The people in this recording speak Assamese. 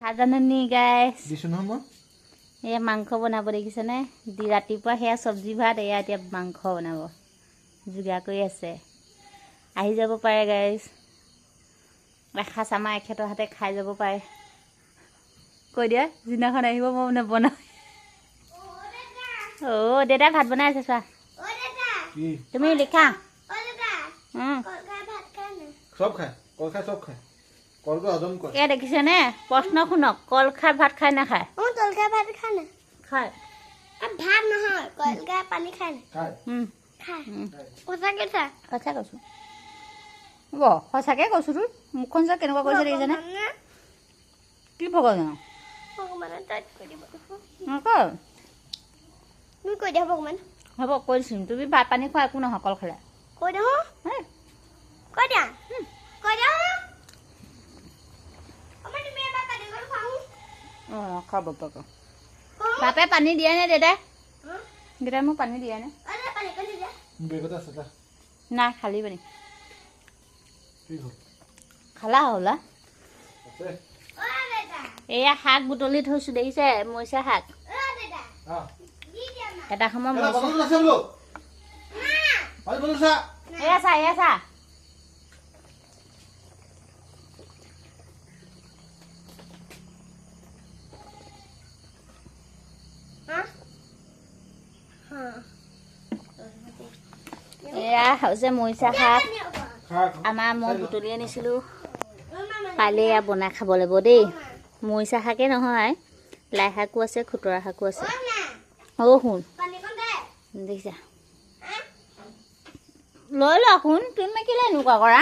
হাজাননি গাইছ দিছো নহয় মই এয়া মাংস বনাব দেখিছেনে ৰাতিপুৱা সেয়া চব্জি ভাত এয়া এতিয়া মাংস বনাব যোগাৰ কৰি আছে আহি যাব পাৰে গাইছ এসাঁজ আমাৰ এখেতৰ হাতে খাই যাব পাৰে কৈ দিয়া যিদিনাখন আহিব মই নবনাওঁ অ' দেউতাই ভাত বনাই আছে চোৱা তুমি লিখা সব খায় কল খায় সব খায় কলটো হজম কৰে এয়া দেখিছেনে প্ৰশ্ন শুনক কল খাই ভাত খাই নাখায় কল খাই ভাত খায় না খায় ভাত নহয় কল খাই পানী খায় না খায় খায় সঁচাকে খায় সঁচা কৈছোঁ সঁচাকে কৈছোঁ তোৰ মুখখন যে কেনেকুৱা কৰিছে দেখিছেনে কি ভগৱান ভগৱানে তাইক কৈ দিব নকয় তুমি কৈ দিয়া ভগৱান হ'ব কৈ দিছোঁ তুমি ভাত পানী খোৱা একো নহয় কল খালে কৈ দিয়া কৈ দিয়া কৈ দিয়া আমাৰ তুমি এবাৰ পানী কল খাওঁ অঁ খাব পাব বাপে পানী দিয়ে নে দেউতাই মোক পানী দিয়ে নে অৰে পানী কল দিয়া বেগত আছে তা নাই খালি পানী কি হ'ল খালা হ'লা আছে অ দেতা এয়া শাক বুটলি থৈছোঁ দেখিছে মৰিচা শাক অ দেতা আ দি দিয়া মা এটা সময় এটা মৰিচা বটল আছে বোলো হয় বলো সা এয়া চা এয়া হৈছে মৰিচা শাক খা আমাৰ মই বুটলি আনিছিলোঁ কাইলৈ এয়া বনাই খাব লাগিব দেই মৰিচা শাকে নহয় লাই শাকো আছে খুতৰা শাকো আছে অ' শুন পানী কল দে দেখিছা লৈ ল শুন তুমি কেলৈ এনেকুৱা কৰা